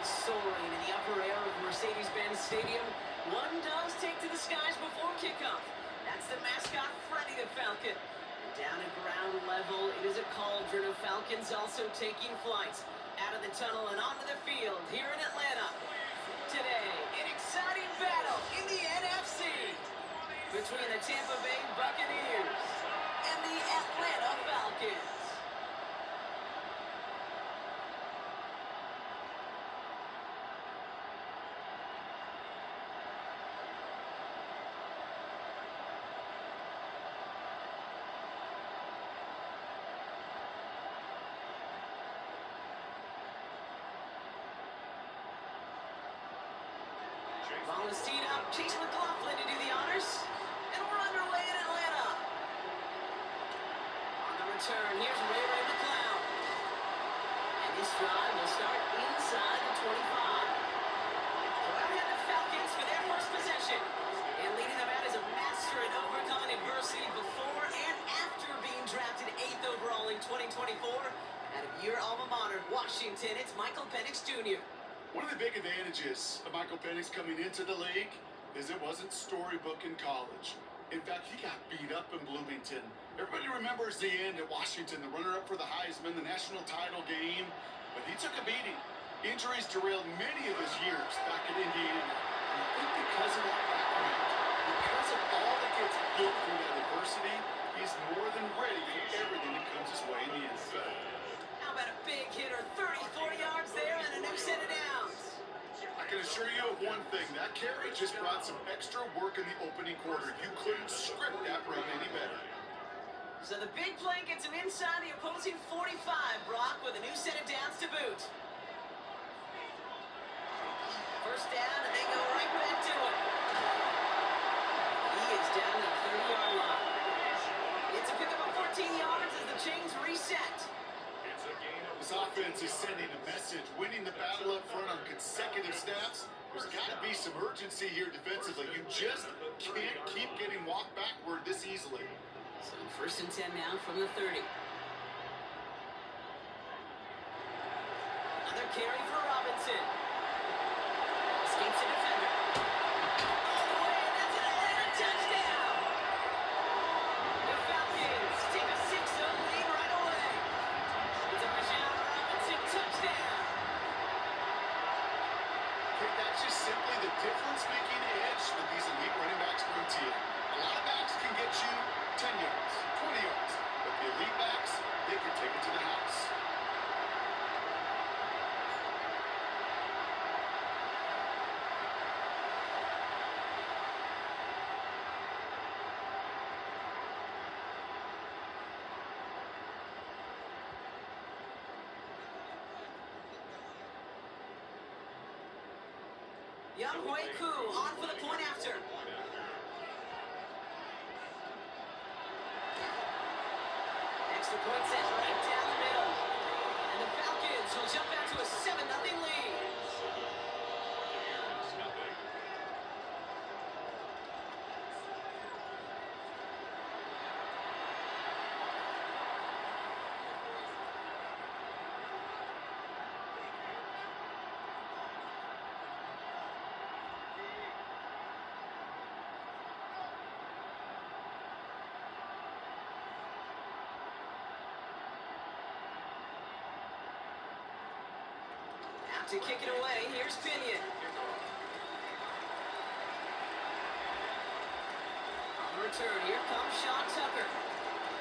Soaring in the upper air of Mercedes-Benz Stadium, one does take to the skies before kickoff. That's the mascot, Freddy the Falcon. And down at ground level, it is a cauldron of Falcons also taking flight out of the tunnel and onto the field here in Atlanta. Today, an exciting battle in the NFC between the Tampa Bay Buccaneers and the Atlanta Falcons. Ball is teed up. Chase McLaughlin to do the honors. And we're underway in Atlanta. On the return, here's Ray McCloud. And this drive will start inside the 25. So out ahead the Falcons for their first possession. And leading them out is a master at overcoming adversity before and after being drafted 8th overall in 2024. Out of your alma mater, Washington, it's Michael Penix Jr. One of the big advantages of Michael Penix coming into the league is it wasn't storybook in college. In fact, he got beat up in Bloomington. Everybody remembers the end at Washington, the runner-up for the Heisman, the national title game, but he took a beating. Injuries derailed many of his years back at Indiana. And I think because of that background, because of all that gets built through that adversity, he's more than ready for everything that comes his way in the NFL. How about a big hitter, 34 yards there and a new set of downs? I can assure you of one thing, that carry just brought some extra work in the opening quarter. You couldn't script that run any better. So the big play gets him inside the opposing 45, Brock, with a new set of downs to boot. First down, and they go right back to it. He is down to the 30-yard line. It's a pickup of 14 yards as the chains reset. This offense is sending a message, winning the battle up front on consecutive snaps. There's got to be some urgency here defensively. You just can't keep getting walked backward this easily. So first and 10 now from the 30. Another carry for Robinson. Escapes the defender. All the way, and that's an Atlanta touchdown. The Falcons take a 6-0 lead right away. It's a Michelle Robinson touchdown. That's just simply the difference-making edge that these elite running backs bring to you. A lot of backs can get you 10 yards, 20 yards, but the elite backs, they can take it to the house. Young Hui Koo on for the point after. Extra point set right down the middle. And the Falcons will jump out to a 7-0 lead. To kick it away, here's Pinion. On the return, here comes Sean Tucker.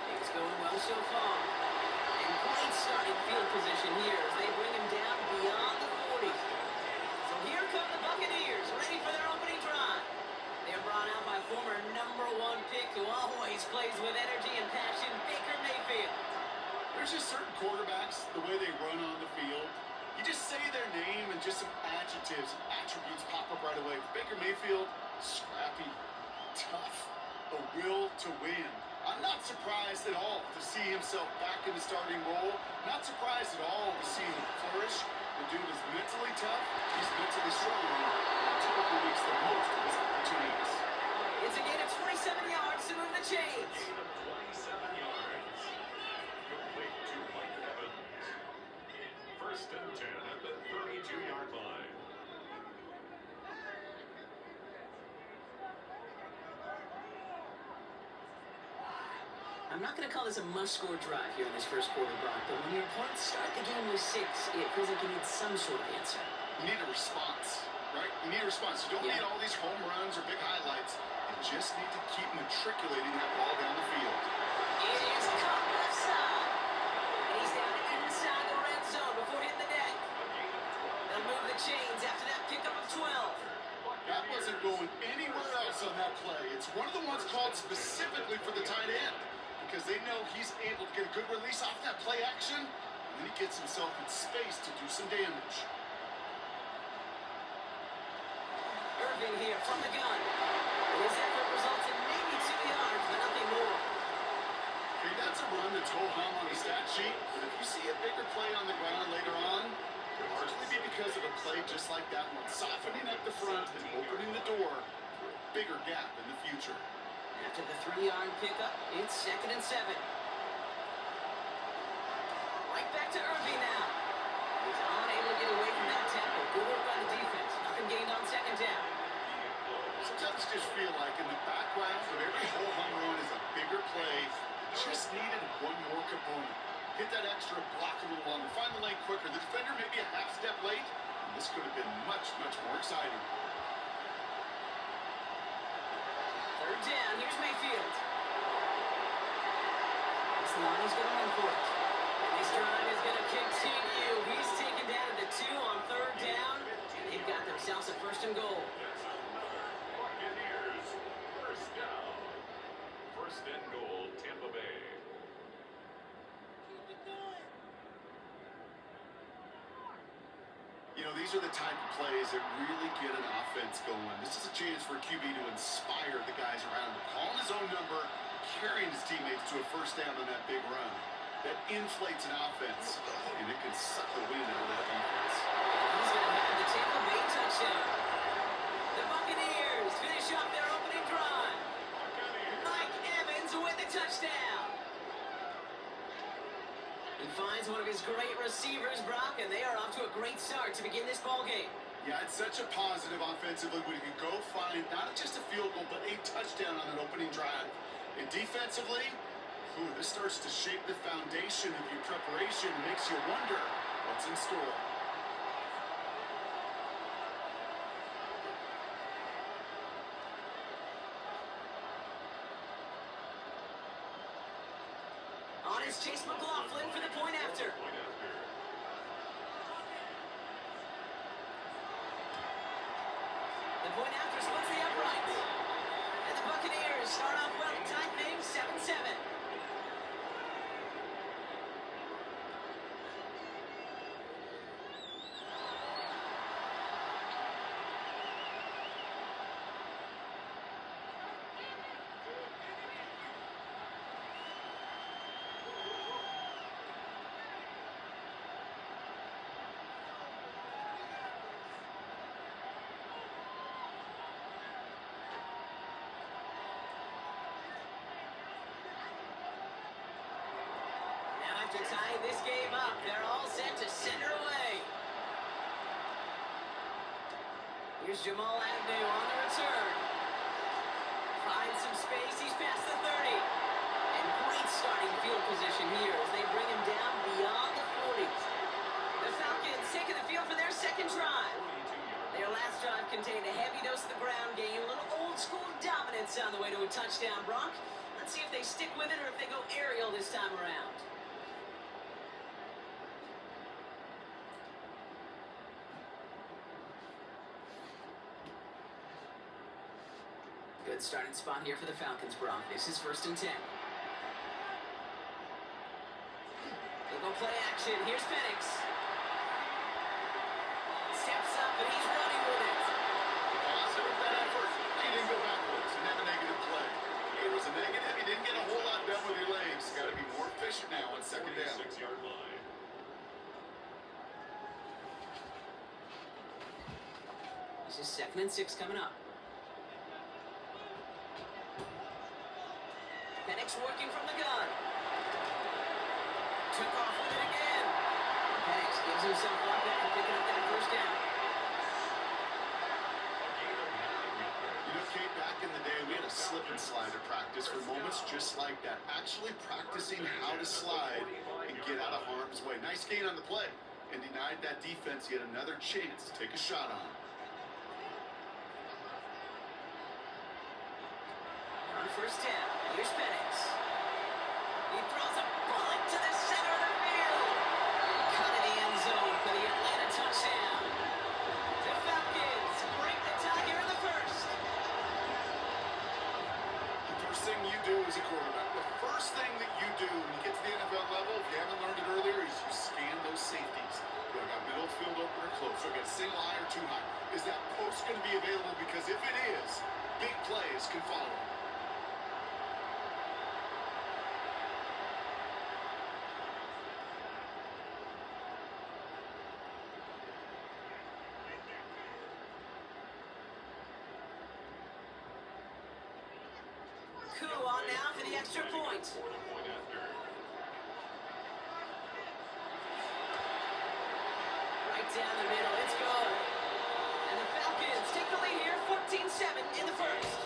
Things going well so far. And great starting field position here as they bring him down beyond the 40. So here come the Buccaneers, ready for their opening drive. They're brought out by former #1 pick who always plays with energy and passion, Baker Mayfield. There's just certain quarterbacks, the way they run on the field, you just say their name and just some adjectives, attributes pop up right away. Baker Mayfield, scrappy, tough, a will to win. I'm not surprised at all to see himself back in the starting role. Not surprised at all to see him flourish. The dude is mentally tough. He's mentally strong. Typically makes the most of his opportunities. It's a gain of 27 yards to move the chains. Complete to Mike Evans. First and 10 at the 32-yard line. I'm not going to call this a must-score drive here in this first quarter, Brock, but when your opponents start the game with 6, it feels like you need some sort of answer. You need a response, right? You need a response. You don't need all these home runs or big highlights. You just need to keep matriculating that ball down the field. It is caught left side. And he's down inside the red zone before hitting the net. They'll move the chains after that pickup of 12. That wasn't going anywhere else on that play. It's one of the ones called specifically for the tight end, because they know he's able to get a good release off that play action, and then he gets himself in space to do some damage. Irving here from the gun. His effort results in maybe 2 yards, but nothing more. Okay, that's a run that's ho-hum on the stat sheet, but if you see a bigger play on the ground later on, it'll largely be because of a play just like that one, softening up the front and opening the door for a bigger gap in the future. After the 3-yard pickup, it's 2nd and 7. Right back to Irving now. He's unable to get away from that tackle. Good work by the defense. Nothing gained on 2nd down. Sometimes you just feel like in the background of every ho-hum run is a bigger play. Just needed one more component. Hit that extra block a little longer. Find the lane quicker. The defender may be a half step late, and this could have been much, much more exciting. 3rd down. Here's Mayfield. This line is going to run for it. And this drive is going to continue. He's taken down at the 2 on 3rd down. And they've got themselves a 1st and goal. Buccaneers, 1st down. 1st and goal, Tampa Bay. You know, these are the type of plays that really get an offense going. This is a chance for a QB to inspire the guys around him. Calling his own number, carrying his teammates to a 1st down on that big run. That inflates an offense, and it can suck the wind out of that defense. He's going to have the Tampa Bay touchdown. The Buccaneers finish off their opening drive. Mike Evans with the touchdown. He finds one of his great receivers, Brock, and they are off to a great start to begin this ball game. Yeah, it's such a positive offensively when you can go find not just a field goal, but a touchdown on an opening drive. And defensively, this starts to shape the foundation of your preparation and makes you wonder what's in store. On is Chase McLaughlin for the point after. The point after splits the uprights. And the Buccaneers start off well, tie things 7-7. To tie this game up, they're all set to center away. Here's Jamal Agnew on the return. Finds some space, he's past the 30. And great starting field position here as they bring him down beyond the 40. The Falcons taking the field for their 2nd drive. Their last drive contained a heavy dose of the ground game, a little old school dominance on the way to a touchdown, Brock. Let's see if they stick with it or if they go aerial this time around. Good starting spot here for the Falcons, Brock. This is 1st and 10. They'll go play action. Here's Penix. Steps up, and he's running with it. Positive that effort. He didn't go backwards and have a negative play. It was a negative. He didn't get a whole lot done with your legs. Got to be more efficient now on 2nd down. 6-yard line. This is 2nd and 6 coming up. Penix working from the gun. Took off with it again. Penix gives himself up after picking up that first down. You know, Kate, back in the day, we had a slip and slide at practice for moments just like that. Actually practicing how to slide and get out of harm's way. Nice gain on the play, and denied that defense yet another chance to take a shot on him. On first down, here's Penix. He throws a bullet to the center of the field. Cut in the end zone for the Atlanta touchdown. The Falcons break the tie here in the first. The first thing you do as a quarterback, the first thing that you do when you get to the NFL level, if you haven't learned it earlier, is you scan those safeties. Do I got middle field open or close? Do I got single high or too high? Is that post going to be available? Because if it is, big plays can follow. Coup on now for the extra point. Right down the middle, it's good. And the Falcons take the lead here, 14-7 in the first.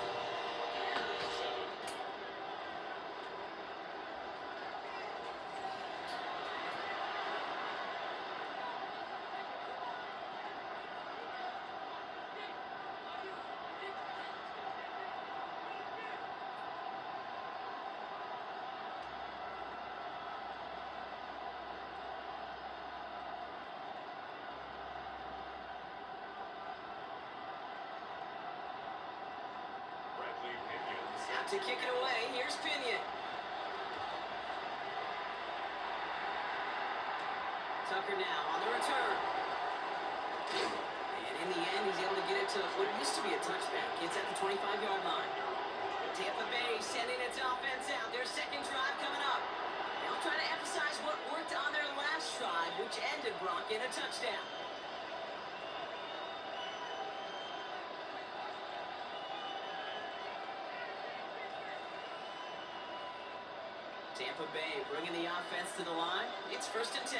Out to kick it away, here's Pinion. Tucker now on the return. And in the end, he's able to get it to what used to be a touchback. It's at the 25-yard line. Tampa Bay sending its offense out. Their second drive coming up. They'll try to emphasize what worked on their last drive, which ended Brock in a touchdown. Tampa Bay bringing the offense to the line. It's 1st and 10.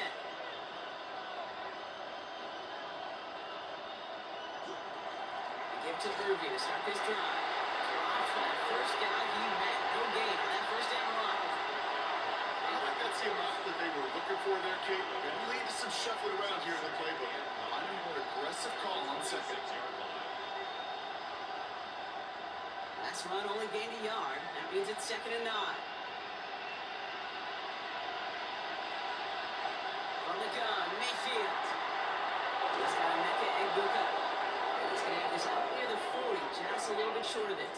They give to Irving to start this drive. Drops for that first down. He had no gain on that first down run. I think that's the amount that they were looking for there, Kate. It leads to some shuffling around here in the playbook. I need more aggressive call on second. Last run only gained a yard. That means it's 2nd and 9. From the gun, Mayfield. He's got Mecca and Buka. He's going to have this out near the 40, just a little bit short of it.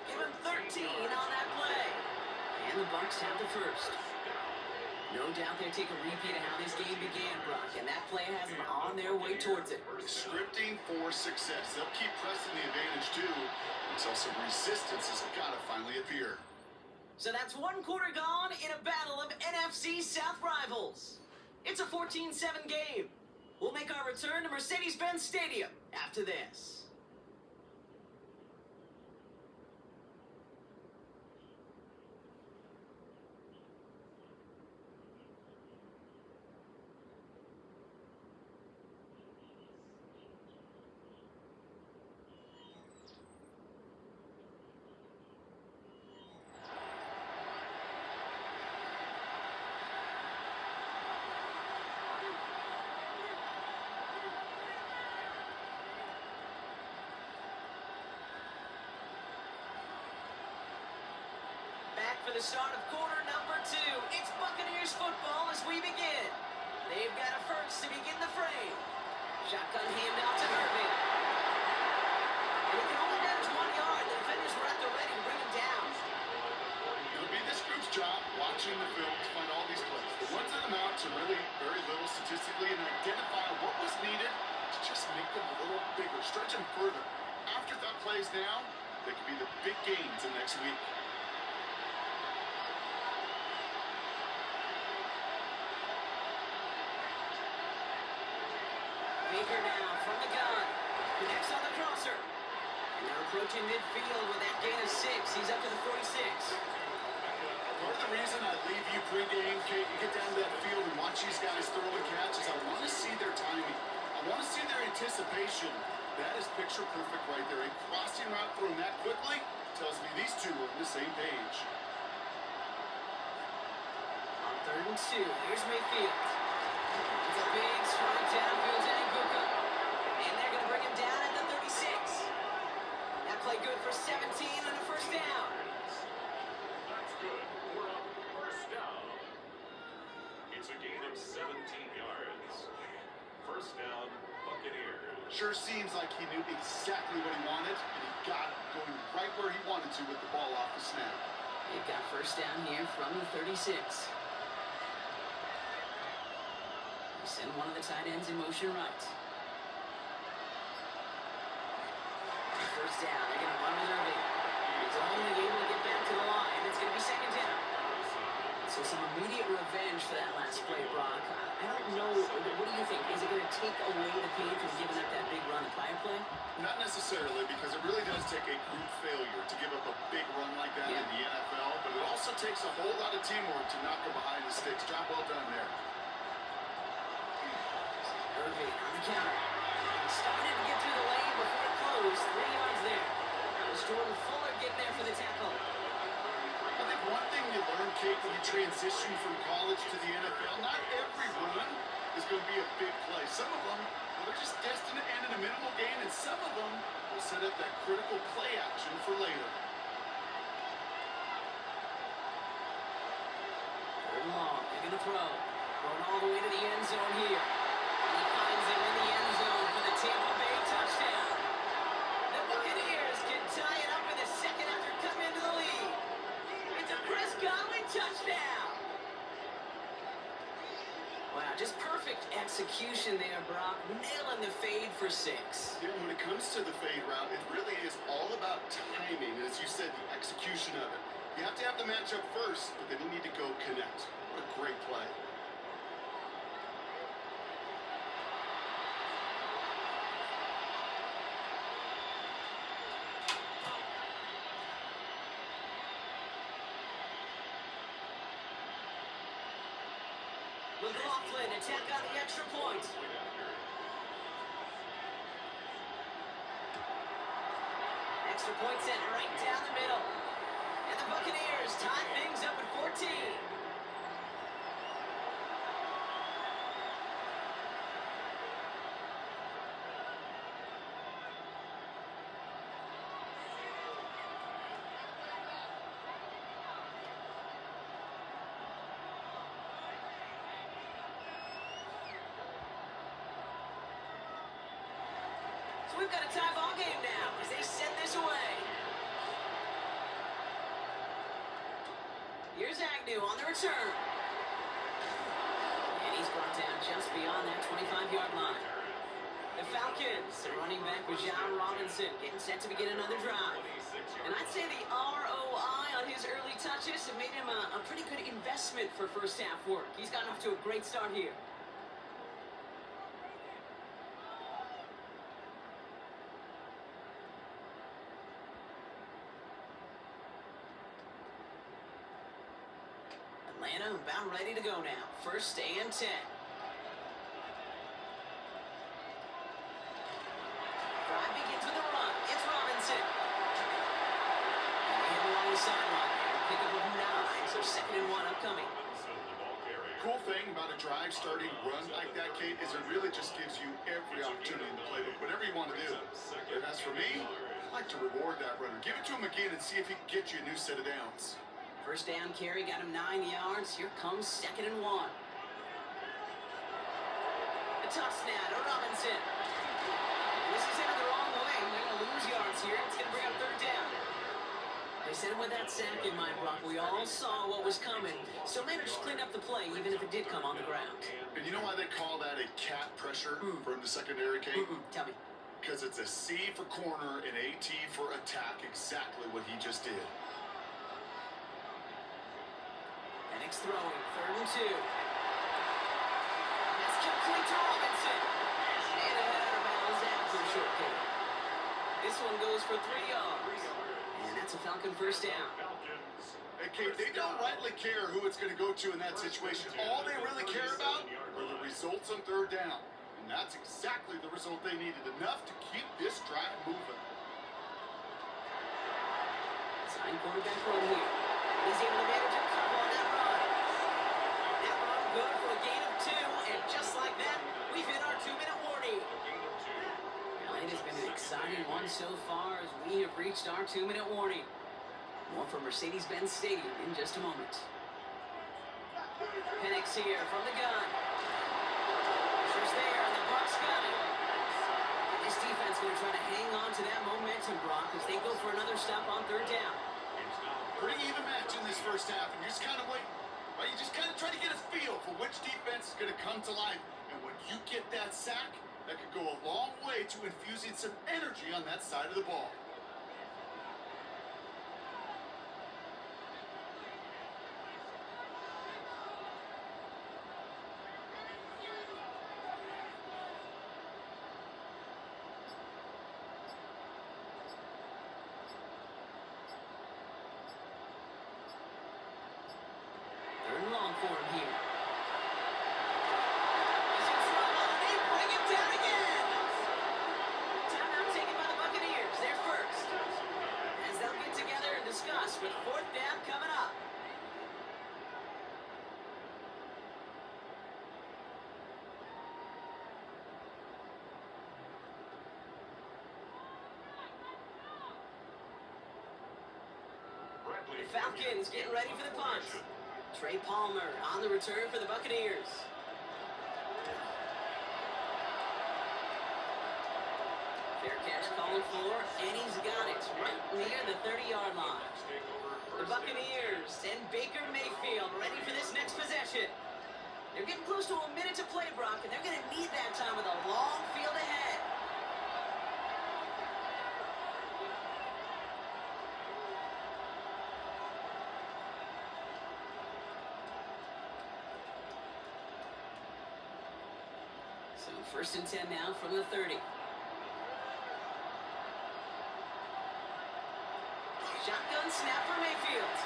Give him 13 on that play. And the Bucs have the first. No doubt they'll take a repeat of how this game began, Brock, and that play has them on their way towards it. Scripting for success. They'll keep pressing the advantage, too, until some resistance has got to finally appear. So that's one quarter gone in a battle of NFC South rivals. It's a 14-7 game. We'll make our return to Mercedes-Benz Stadium after this. For the start of quarter number 2, it's Buccaneers football as we begin. They've got a first to begin the frame. Shotgun handoff to Irving. And he can only manage 1 yard. The defenders were at the ready to bring him down. It'll be this group's job watching the film to find all these plays. The ones that amount to really very little statistically and identify what was needed to just make them a little bigger, stretch them further. Afterthought plays now, they could be the big gains in next week. Baker now from the gun. Connects on the crosser. And they're approaching midfield with that gain of 6. He's up to the 46. Part of the reason I leave you pregame, Kate, and get down to that field and watch these guys throw and catch is I want to see their timing. I want to see their anticipation. That is picture perfect right there. A crossing route thrown that quickly tells me these two are on the same page. On 3rd and 2, here's Mayfield. It's a big strike downfield to Ibuka. And they're going to bring him down at the 36. That play good for 17 and a first down. That's good. We're up first down. It's a gain of 17 yards. First down, Buccaneers. Sure seems like he knew exactly what he wanted, and he got it going right where he wanted to with the ball off the snap. They've got first down here from the 36. They send one of the tight ends in motion right. First down, they're going to run with Irving. He's only able to get back to the line. It's going to be second down. So some immediate revenge for that last play, Brock. I don't know. What do you think? Is it going to take away the pain from giving up that big run the prior play? Not necessarily, because it really does take a group failure to give up a big run like that in the NFL, but it also takes a whole lot of teamwork to knock him behind the sticks. Job well done there. Irving on the counter. Started to get through the lane before it closed. 3 yards there. That was Jordan Fuller getting there for the tackle. I think one thing you learn, Kate, when you transition from college to the NFL, not every run is going to be a big play. Some of them, they're just destined to end in a minimal gain, and some of them will set up that critical play action for later. 3rd and long. They're going to throw. Going all the way to the end zone here. And he finds him in the end zone for the Tampa Bay touchdown. The Buccaneers can tie it up in the second after coming into the lead. It's a Chris Godwin touchdown. Wow, just perfect execution there, Brock. Nailing the fade for 6. Yeah, when it comes to the fade route, it really is all about timing. As you said, the execution of it. You have to have the matchup first, but then you need to go connect. What a great play. McLaughlin attack on the extra point. Extra point sent right down the middle. And the Buccaneers tie things up at 14. So we've got a tie ball game now as they send this away. Here's Agnew on the return. And he's brought down just beyond that 25-yard line. The Falcons, the running back was John Robinson, getting set to begin another drive. And I'd say the ROI on his early touches have made him a pretty good investment for first half work. He's gotten off to a great start here. Atlanta about ready to go now. 1st and 10. Drive begins with a run. It's Robinson. And they hit along the sideline. Pick up of 9, so 2nd and 1 upcoming. Cool thing about a drive starting run like that, Kate, is it really just gives you every opportunity in the playbook, whatever you want to do. And as for me, I like to reward that runner. Give it to him again and see if he can get you a new set of downs. First down carry got him 9 yards. Here comes 2nd and 1. The toss snap to Robinson. And this is headed the wrong way. They're going to lose yards here. It's going to bring up 3rd down. They said with that sack in mind, Brock, we all saw what was coming. So managed to clean up the play, even if it did come on the ground. And you know why they call that a cat pressure from the secondary, Kate? Tell me. Because it's a C for corner and a T for attack, exactly what he just did. Penix throwing, 3rd and 2. That's complete to Robinson. And a head out of bounds after a short kick. This one goes for 3 yards. And that's a Falcon first down. Okay, they don't rightly care who it's going to go to in that situation. All they really care about are the results on third down. And that's exactly the result they needed. Enough to keep this drive moving. Sign quarterback run here. He's able to manage a couple on that run. That run good for a gain of 2. And just like that, we've hit our 2-minute warning. Well, it has been an exciting one so far as we have reached our 2-minute warning. More from Mercedes-Benz Stadium in just a moment. Penix here from the gun. Pressure's there, and the Bucs got it. This defense going to try to hang on to that momentum, Brock, as they go for another stop on third down. Pretty even match in this first half, and you're just kind of waiting. Right? You just kind of try to get a feel for which defense is going to come to life. And when you get that sack, that could go a long way to infusing some energy on that side of the ball. Long for him here. He's in trouble, and they bring him down again. Timeout taken by the Buccaneers. They're first. As they'll get together and discuss with fourth down coming up. The Falcons getting ready for the punt. Trey Palmer on the return for the Buccaneers. Fair catch called for, and he's got it right near the 30-yard line. The Buccaneers and Baker Mayfield ready for this next possession. They're getting close to a minute to play, Brock, and they're going to need that time with a long field ahead. So first and 10 now from the 30. Shotgun snap for Mayfield.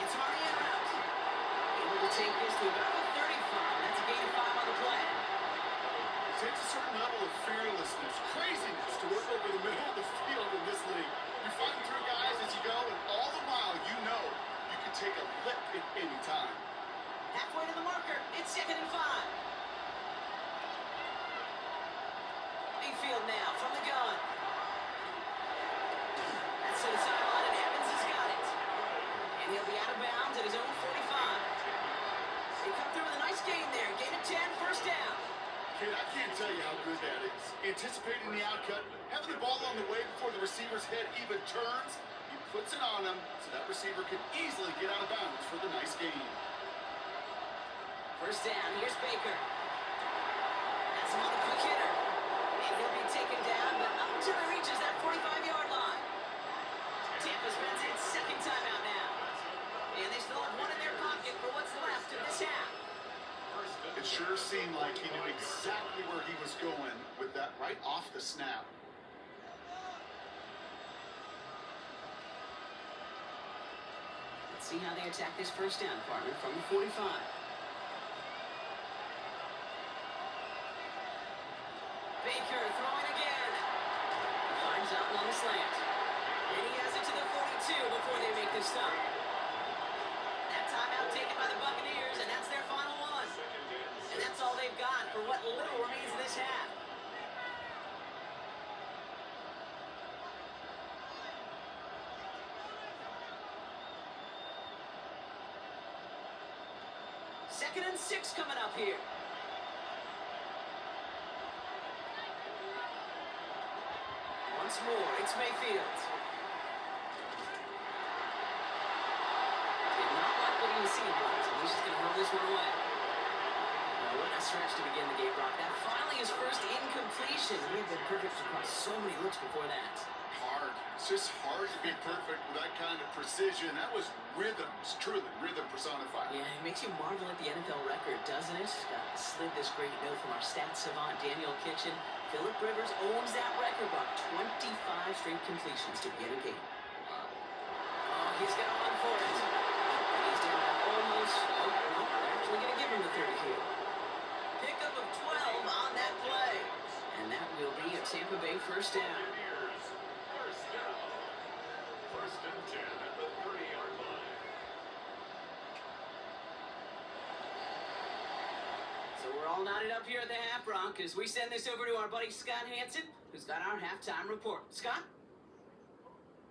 Gets him on the end route. Able to take this to about the 35. That's a gain of 5 on the play. It takes a certain level of fearlessness, craziness to work over the middle of the field in this league. You're fighting through guys as you go, and all the while you know you can take a lick at any time. Halfway to the marker. It's 2nd and 5. Mayfield now from the gun. That's to the sideline, and Evans has got it. And he'll be out of bounds at his own 45. They come through with a nice gain there. Gain of 10, first down. Kid, I can't tell you how good that is. Anticipating the outcut, having the ball on the way before the receiver's head even turns, he puts it on him so that receiver can easily get out of bounds for the nice gain. First down, here's Baker. That's him on the quick hitter. And he'll be taken down, but not until he reaches that 45-yard line. Tampa spends its second timeout now. And they still have one in their pocket for what's left in this half. It sure seemed like he knew exactly where he was going with that right off the snap. Let's see how they attack this first down, partner, from the 45. Baker throwing again. Finds out on the slant. And he has it to the 42 before they make the stop. That timeout taken by the Buccaneers, and that's their final one. And that's all they've got for what little remains of this half. Second and 6 coming up here. Once more, it's Mayfield. Did not like what he was seeing, Brock. He's just going to hurl this one away. Well, what a stretch to begin the game, Brock. That finally his first incompletion. He had been perfect across so many looks before that. Hard. It's just hard to be perfect with that kind of precision. That was rhythm. It's truly rhythm personified. Yeah, it makes you marvel at the NFL record, doesn't it? Slid this great note from our stats savant, Daniel Kitchen. Phillip Rivers owns that record, Brock. 25 straight completions to begin a game. Oh, he's going to run for it. Oh, no, they're actually going to give him the 30 here. Pickup of 12 on that play. And that will be a Tampa Bay first down. Buccaneers, first down. First and 10 at the 30-yard line. So we're all knotted up here at the half, Bronc, as we send this over to our buddy Scott Hansen, who's got our halftime report. Scott?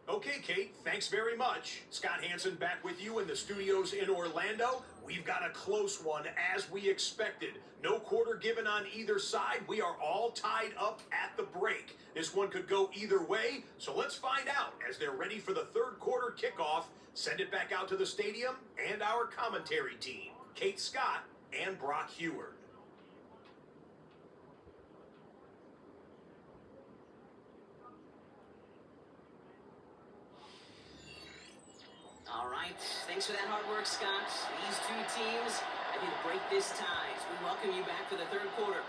Okay, Kate, thanks very much. Scott Hansen back with you in the studios in Orlando. We've got a close one, as we expected. No quarter given on either side. We are all tied up at the break. This one could go either way, so let's find out as they're ready for the third quarter kickoff. Send it back out to the stadium and our commentary team, Kate Scott and Brock Heward. All right, thanks for that hard work, Scott. These two teams ready to break this tie as we welcome you back for the third quarter.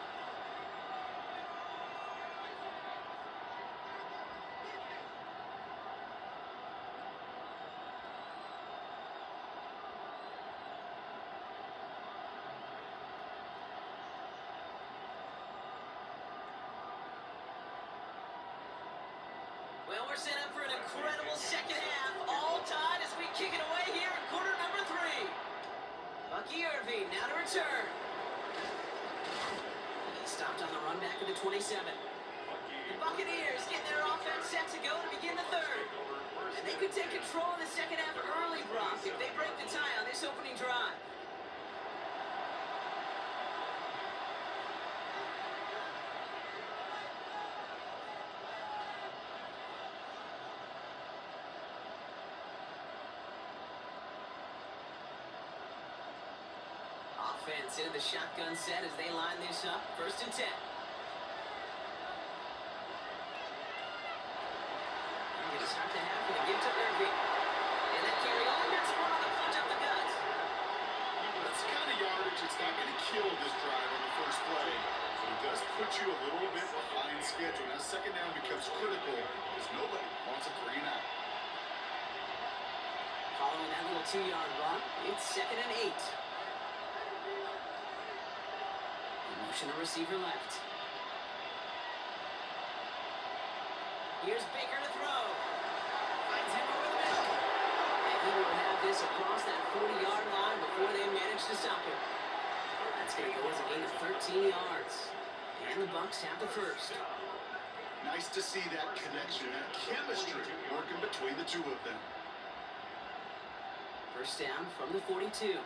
Well, we're set up for an incredible second half, all tied as we kick it away here in quarter number 3. Bucky Irving now to return. He stopped on the run back at the 27. The Buccaneers getting their offense set to go to begin the third. And they could take control of the second half early, Brock, if they break the tie on this opening drive. Offense into the shotgun set as they line this up. First and 10. I'm going to start the half with a give to Irving. And that carry only gets one on the punch up the gut. That's the kind of yardage that's not going to kill this drive on the first play. But it does put you a little bit behind schedule. Now, second down becomes critical because nobody wants a 3 and out. Following that little 2-yard run, it's second and 8. Motion a receiver left. Here's Baker to throw. Finds him over the middle. And he will have this across that 40-yard line before they manage to stop him. That's going to go as a gain of 13 yards. And the Bucs have the first. Nice to see that connection, that chemistry working between the two of them. First down from the 42.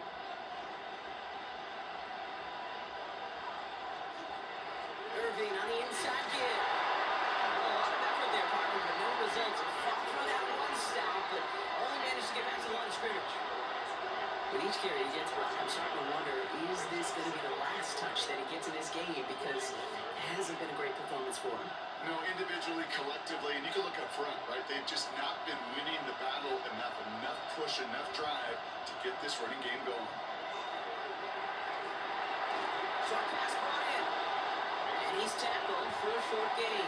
Irving on the inside give. A lot of effort there, partner, but no results. Fought through that one stop, but only managed to get back to the line of scrimmage. With each carry he gets, Brock, I'm starting to wonder, is this going to be the last touch that he gets in this game? Because it hasn't been a great performance for him. No, individually, collectively, and you can look up front, right? They've just not been winning the battle enough push, enough drive to get this running game going. Short pass brought in. And he's tackled for a short gain.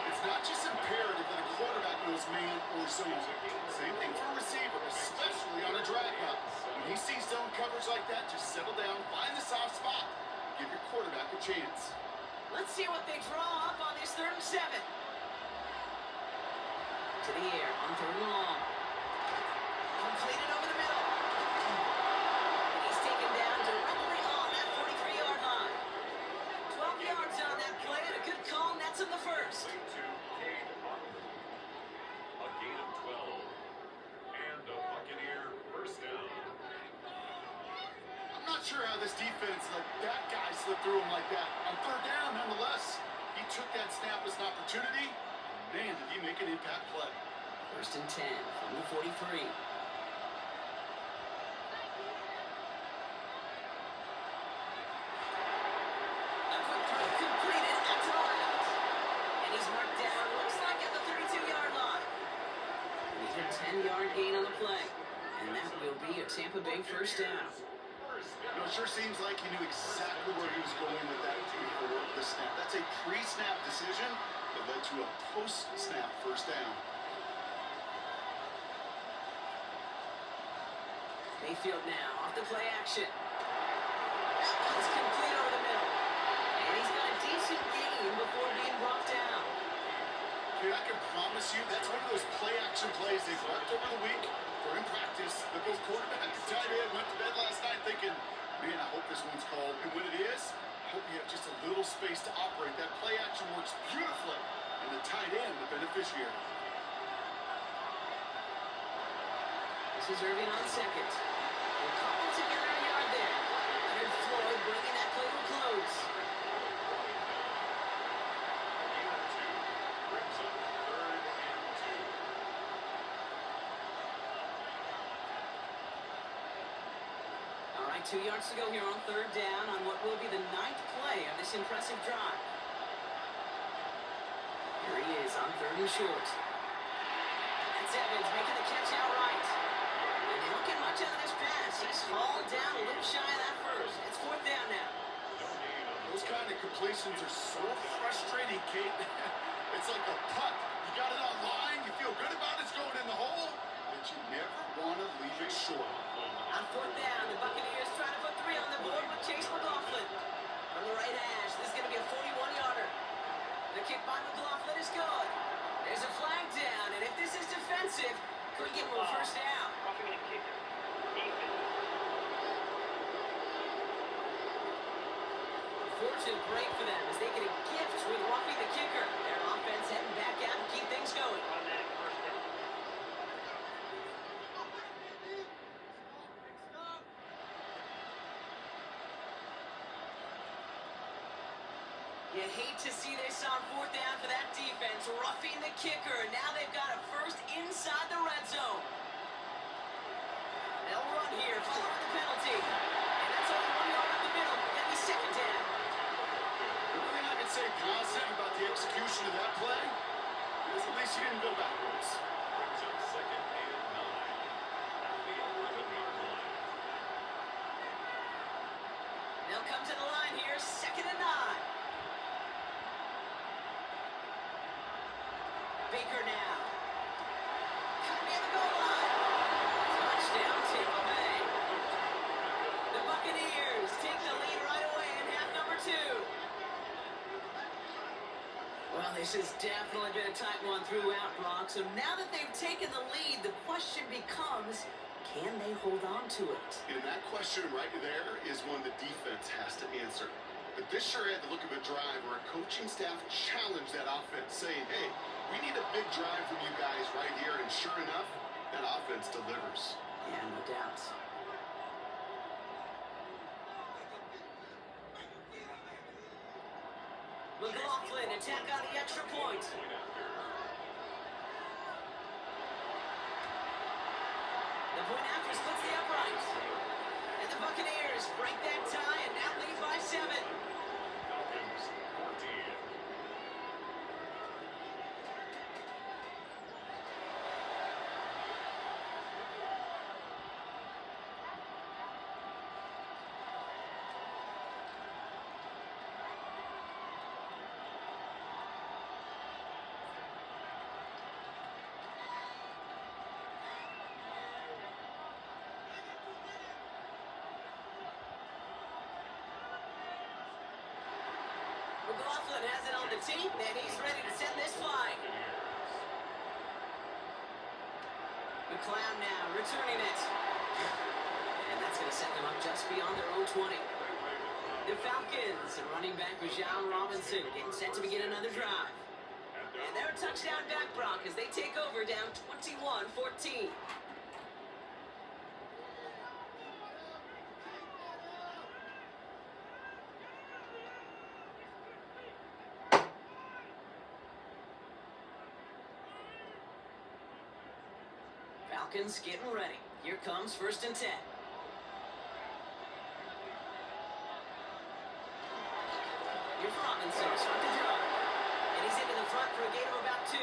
It's not just imperative that a quarterback knows man or zone. Same thing for a receiver, especially on a drag up. When he sees zone coverage like that, just settle down, find the soft spot, give your quarterback a chance. Let's see what they draw up on this 3rd and 7. To the air on 3rd and long. Completed over the middle. And he's taken down directly on that 43-yard line. 12 yards on that play and a good call nets him the first. A gain of 12. And a Buccaneer first down. I'm not sure how this defense let that guy slip through him like that. On 3rd down, nonetheless, he took that snap as an opportunity. Man, did he make an impact play. First and 10 from the 43. Completed at to the left. And he's marked down, looks like at the 32-yard line. And he's a 10-yard gain on the play. And that will be a Tampa Bay first down. You know, it sure seems like he knew exactly where he was going with that before the snap. That's a pre-snap decision that led to a post-snap first down. Mayfield now, off the play action. That one's complete over the middle. And he's got a decent gain before being brought down. Dude, I can promise you that's one of those play-action plays they've worked over the week or in practice. The both quarterback and tight end went to bed last night thinking, man, I hope this one's called. And when it is, I hope you have just a little space to operate. That play-action works beautifully. And the tight end, the beneficiary. This is Irving on second. They're cobbled together a yard there. Leonard Floyd bringing that play to a close. Brings up 3rd and 2. All right, 2 yards to go here on 3rd down on what will be the 9th play of this impressive drive. Here he is on 3rd and short. That's Evans making the catch outright. And they don't get much out of this pass. He's hauled down a little shy of that first. It's 4th down now. Those kind of completions are so frustrating, Kate. It's like a putt. You got it on line, you feel good about it's going in the hole, but you never want to leave it short. On 4th down, the Buccaneers trying to put 3 on the board with Chase McLaughlin. From the right hash, this is going to be a 41-yarder. The kick by McLaughlin is good. There's a flag down, and if this is defensive, could give him a first down. Fortunate break for them as they get a gift with roughing the kicker. Their offense heading back out to keep things going. You hate to see this on 4th down for that defense, roughing the kicker. Now they've got a first inside the red zone. They'll run here, following the penalty. And that's only 1 yard up the middle. That'll be 2nd down. The only thing I can say positive about the execution of that play is at least you didn't go backwards. Brings up 2nd and 9 at the 11-yard line. They'll come to the line here, 2nd and 9. Baker now. Cut near the goal line. Touchdown, Tampa Bay. The Buccaneers take the lead right away in half number 2. Well, this has definitely been a tight one throughout, Brock. So now that they've taken the lead, the question becomes, can they hold on to it? And that question right there is one the defense has to answer. But this sure had the look of a drive where a coaching staff challenged that offense, saying, hey, we need a big drive from you guys right here. And sure enough, that offense delivers. Yeah, no doubt. McLaughlin attack on the extra point. The point after splits the uprights. And the Buccaneers break that tie and now lead by 7. Falcons 14. McLaughlin has it on the tee, and he's ready to send this flying. McLeod now returning it. And that's going to set them up just beyond their own 20. The Falcons, and running back Rajon Robinson, getting set to begin another drive. And they're a touchdown back, Brock, as they take over down 21-14. Falcons getting ready. Here comes 1st and 10. Here's Robinson, start the drive. And he's into the front for a gain of about 2.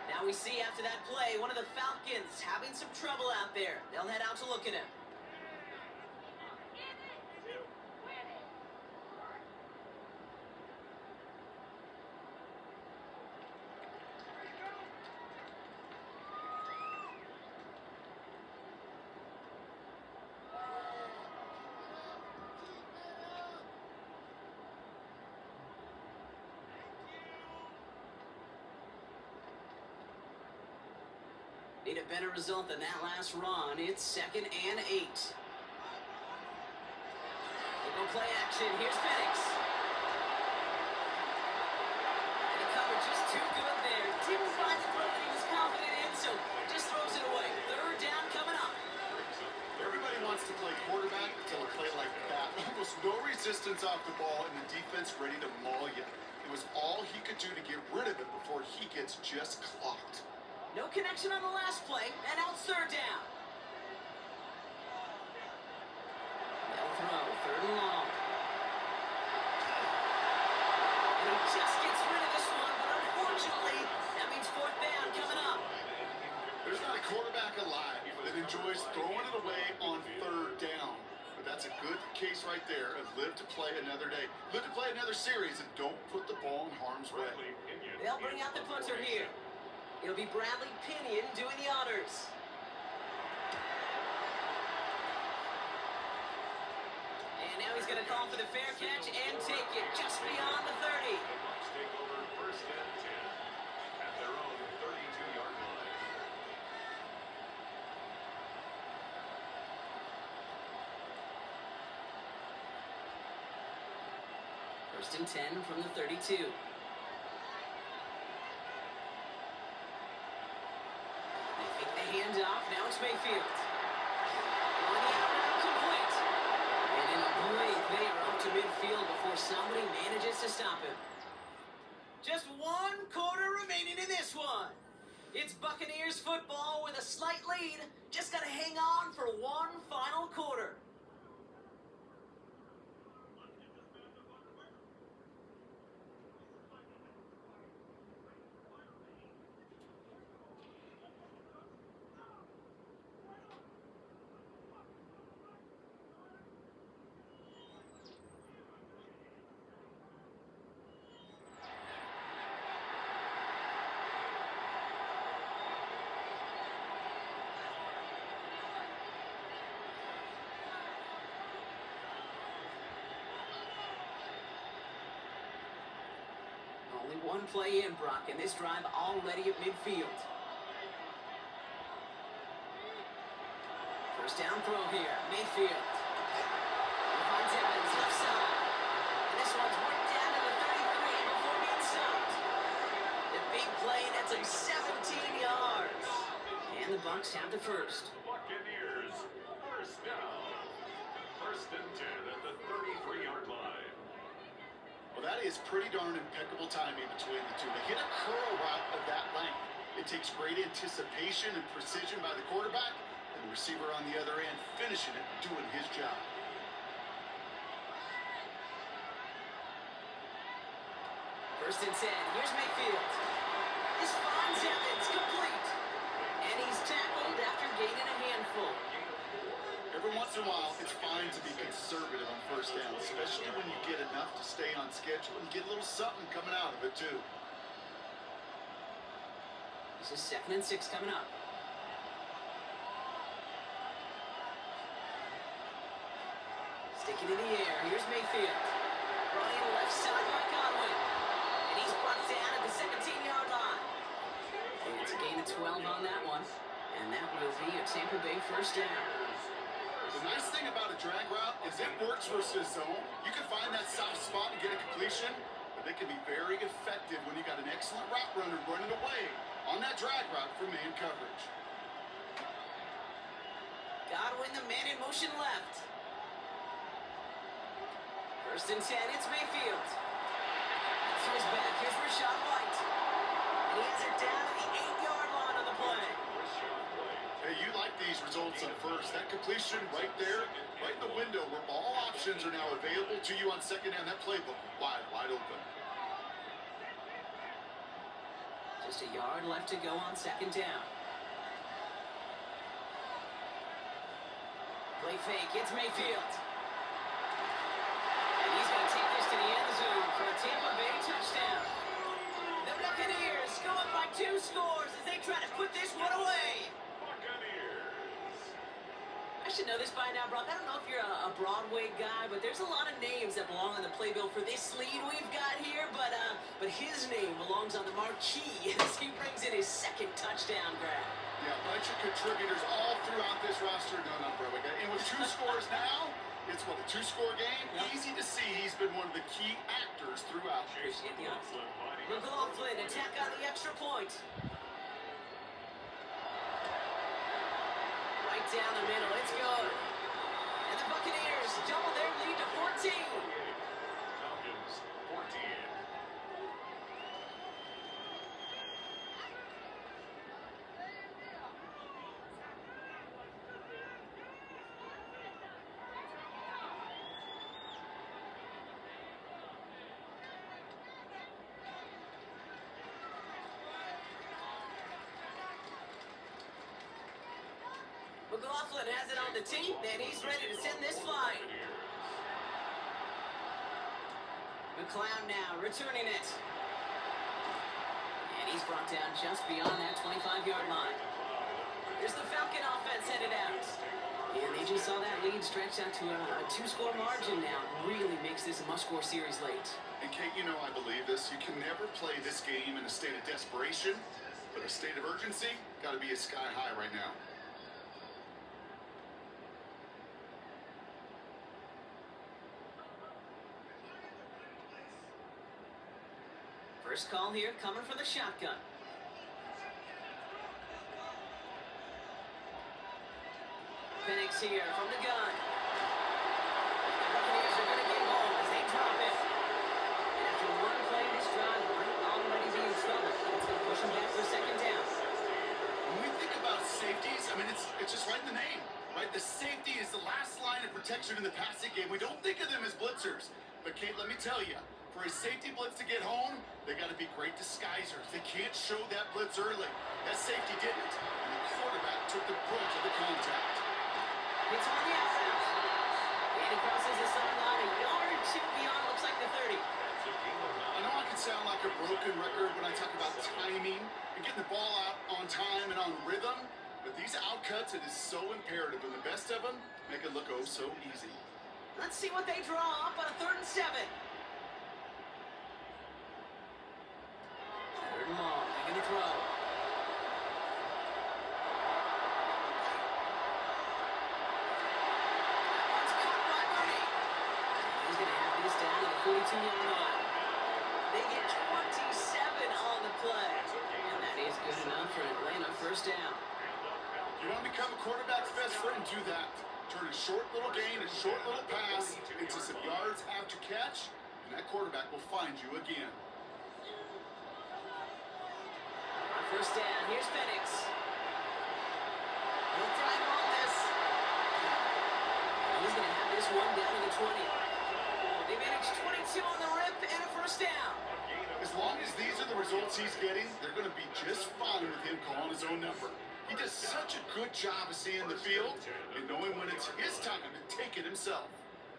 Now we see after that play, one of the Falcons having some trouble out there. They'll head out to look at him. Need a better result than that last run. It's 2nd and 8. They go play action. Here's Penix. And the cover just too good there. Didn't find the throw that he was confident in, so just throws it away. 3rd down coming up. Everybody wants to play quarterback until a play like that. Almost no resistance off the ball and the defense ready to maul you. It was all he could do to get rid of it before he gets just clocked. No connection on the last play, and out 3rd down. They'll throw, 3rd and long. And he just gets rid of this one, but unfortunately, that means 4th down coming up. There's not a quarterback alive that enjoys throwing it away on 3rd down. But that's a good case right there of live to play another day. Live to play another series and don't put the ball in harm's way. They'll bring out the punter here. It'll be Bradley Pinion doing the honors. And now he's going to call for the fair catch and take it just beyond the 30. The Bucs take over 1st and 10 at their own 32-yard line. 1st and 10 from the 32. Handoff, now it's Mayfield. On the out, complete. And in a blink, they are up to midfield before somebody manages to stop him. Just 1 quarter remaining in this one. It's Buccaneers football with a slight lead. Just got to hang on for 1 final quarter. Only 1 play in, Brock, and this drive already at midfield. 1st down throw here, Mayfield. He finds Evans left side. And this one's right down to the 33 before being stopped. The big play, that's him 17 yards. And the Bucs have the first. Buccaneers, 1st down. 1st and 10 at the 33-yard line. Well, that is pretty darn impeccable timing between the two. They hit a curl route of that length. It takes great anticipation and precision by the quarterback, and the receiver on the other end finishing it, doing his job. First and 10. Here's Mayfield. This finds Evans complete. And he's tackled after gaining a handful. Every once in a while, it's fine to be conservative on 1st down, especially when you get enough to stay on schedule and get a little something coming out of it, too. This is 2nd and 6 coming up. Sticking in the air. Here's Mayfield. Brought in left side by Conway. And he's brought down at the 17-yard line. And it's a gain of 12 on that one. And that will be a Tampa Bay 1st down. The nice thing about a drag route is it works versus zone. You can find that soft spot and get a completion, but they can be very effective when you got an excellent route runner running away on that drag route for man coverage. Godwin, the man in motion left. 1st and 10, it's Mayfield. So he's back. Here's Rashad White. And he has it down to the 8-yard line on the play. Hey, you like these results on 1st. That completion right there, right in the window where all options are now available to you on 2nd down. That playbook wide open. Just a yard left to go on 2nd down. Play fake, it's Mayfield. And he's going to take this to the end zone for a Tampa Bay touchdown. The Buccaneers go up by 2 scores as they try to put this one away. I should know this by now, Brock. I don't know if you're a Broadway guy, but there's a lot of names that belong on the playbill for this lead we've got here. But but his name belongs on the marquee as he brings in his second touchdown grab. Yeah, a bunch of contributors all throughout this roster. No, bro. And with 2 scores now, it's what, a 2-score game? Yep. Easy to see he's been one of the key actors throughout. Appreciate the honesty. McLaughlin, attack on the extra point. Right down the middle, it's good. And the Buccaneers double their lead to 14. Falcons 14. McLaughlin has it on the tee, and he's ready to send this flying. McLeod now returning it. And he's brought down just beyond that 25-yard line. Here's the Falcon offense headed out. And they just saw that lead stretch out to a 2-score margin now. Really makes this a must-score series late. And Kate, you know I believe this. You can never play this game in a state of desperation, but a state of urgency got to be as sky high right now. First call here coming for the shotgun. Penix here from the gun. The Buccaneers are going to get home as they drop it. And after one play, this drive might already be in trouble. It's going to push them back for a second down. When we think about safeties, I mean, it's just right in the name, right? The safety is the last line of protection in the passing game. We don't think of them as blitzers. But, Kate, let me tell you, for a safety blitz to get home, they got to be great disguisers. They can't show that blitz early. That safety didn't, and the quarterback took the brunt of the contact. It's on the out route. And he crosses the sideline a yard or two beyond, looks like the 30. I know I can sound like a broken record when I talk about timing and getting the ball out on time and on rhythm, but these outcuts, it is so imperative, and the best of them make it look oh so easy. Let's see what they draw up on a 3rd and 7. 3rd and long, they're going to throw. That one's caught by Mooney. He's going to have this down at the 42-yard line. They get 27 on the play. And that is good enough for an Atlanta first down. You want to become a quarterback's best friend, do that. Turn a short little gain, a short little pass into some yards after catch, and that quarterback will find you again. On first down, here's Penix. He'll try him on this. He's going to have this one down to the 20. They managed 22 on the rip and a first down. As long as these are the results he's getting, they're going to be just fine with him calling his own number. He does such a good job of seeing the field and knowing when it's his time to take it himself.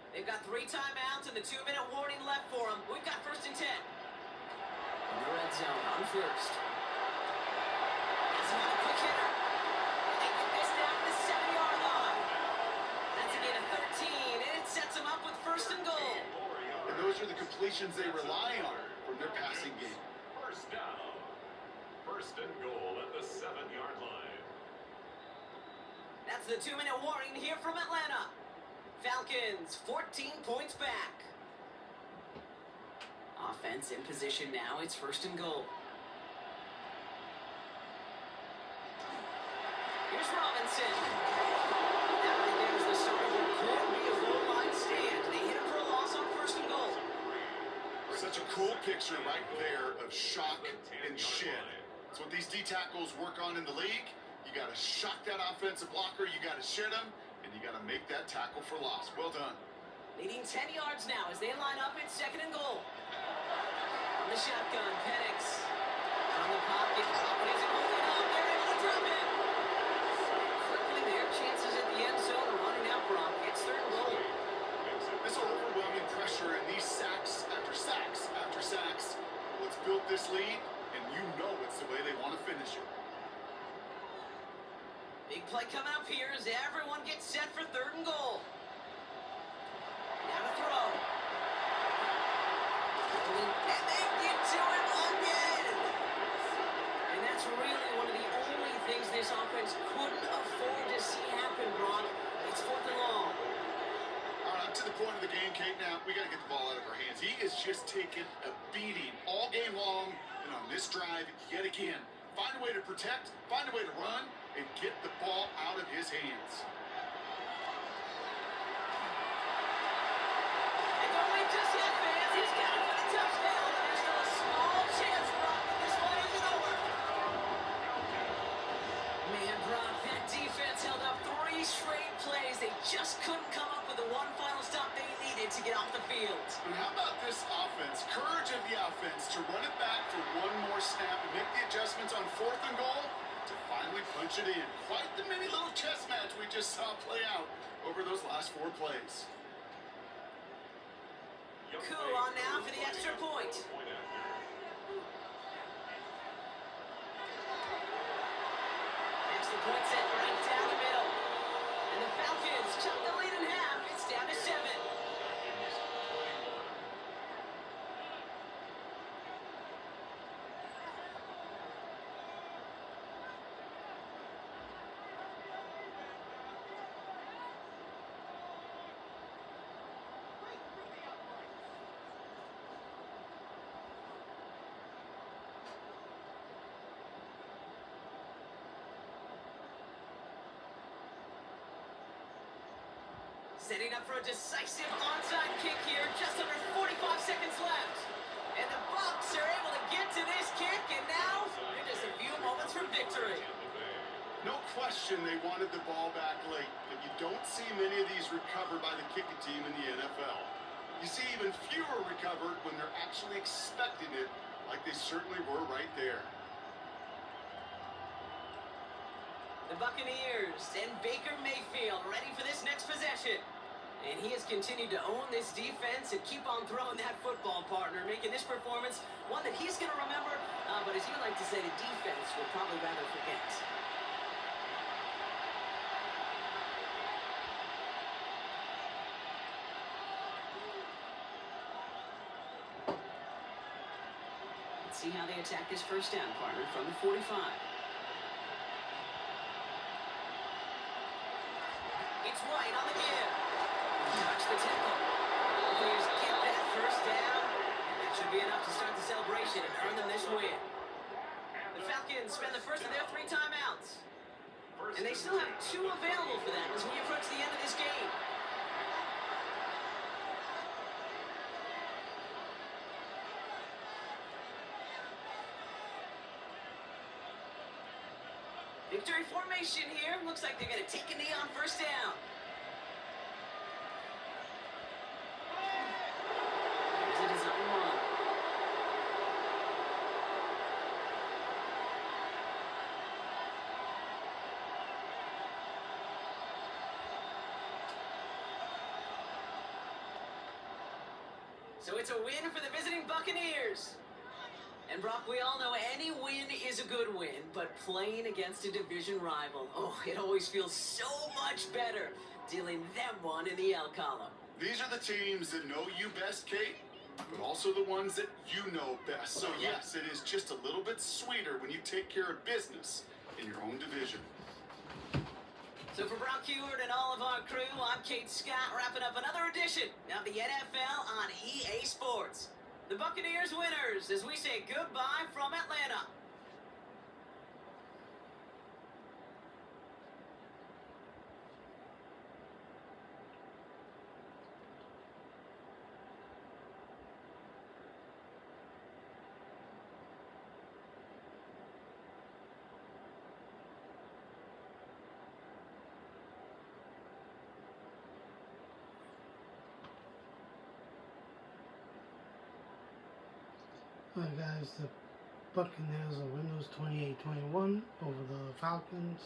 They've got 3 timeouts and the 2-minute warning left for them. We've got 1st and 10. In the red zone on first. That's another quick hitter. They get this down to the 7-yard line. That's a gain of 13, and it sets them up with 1st and goal. And those are the completions they rely on from their passing game. First down. 1st and goal at the 7-yard line. That's the 2-minute warning here from Atlanta. Falcons 14 points back. Offense in position now. It's 1st and goal. Here's Robinson. Now there's the start of what could be a goal line stand. They hit him for a loss on 1st and goal. Such a cool picture right there of shock and shed. That's what these D tackles work on in the league. You got to shock that offensive blocker, you got to shed him, and you got to make that tackle for loss. Well done. Leading 10 yards now as they line up in 2nd and goal. On the shotgun, Penix. From the pocket, Falcons are holding up. They're able to drop it. Quickly, their chances at the end zone are running out, Brock. It's 3rd and goal. This overwhelming pressure and these sacks after sacks after sacks, what's built this lead, and you know it's the way they want to finish it. Big play coming up here as everyone gets set for 3rd and goal. Now to throw. And they get to it of the game, Kate. Now, we got to get the ball out of our hands. He is just taking a beating all game long. And on this drive, yet again, find a way to protect, find a way to run, and get the ball out of his hands. And don't wait just yet, fans. He's got it for the touchdown. And there's still a small chance, Brock, that this one isn't over. Man, Brock, that defense held up 3 straight plays. They just couldn't come up with the one final stop they needed to get off the field. And how about this offense? Courage of the offense to run it back for one more snap and make the adjustments on 4th and goal to finally punch it in. Quite the mini little chess match we just saw play out over those last 4 plays. Cool on now for the extra point. Extra point set right down the middle. And the Falcons chop the lead in half. It's down to 7. Setting up for a decisive onside kick here, just under 45 seconds left. And the Bucs are able to get to this kick, and now they're just a few moments from victory. No question they wanted the ball back late, but you don't see many of these recovered by the kicking team in the NFL. You see even fewer recovered when they're actually expecting it, like they certainly were right there. The Buccaneers and Baker Mayfield ready for this next possession. And he has continued to own this defense and keep on throwing that football, partner, making this performance one that he's going to remember, but as you like to say, the defense will probably rather forget. Let's see how they attack this first down, partner, from the 45. It's right on the give. Touch the tackle. Buccaneers get that first down. And that should be enough to start the celebration and earn them this win. The Falcons spend the first of their 3 timeouts. And they still have 2 available for them as we approach the end of this game. Victory formation here. Looks like they're going to take a knee on first down. Here's a design run. So it's a win for the visiting Buccaneers. And Brock, we all know any win is a good win, but playing against a division rival, oh, it always feels so much better dealing them one in the L column. These are the teams that know you best, Kate, but also the ones that you know best. So yes, it is just a little bit sweeter when you take care of business in your own division. So for Brock Heward and all of our crew, I'm Kate Scott, wrapping up another edition of the NFL on EA Sports. The Buccaneers winners as we say goodbye from Atlanta. Alright guys, the Buccaneers are winners 28-21 over the Falcons.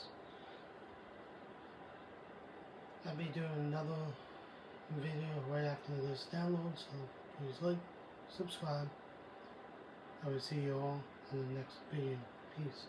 I'll be doing another video right after this download, so please like, subscribe. I will see you all in the next video. Peace.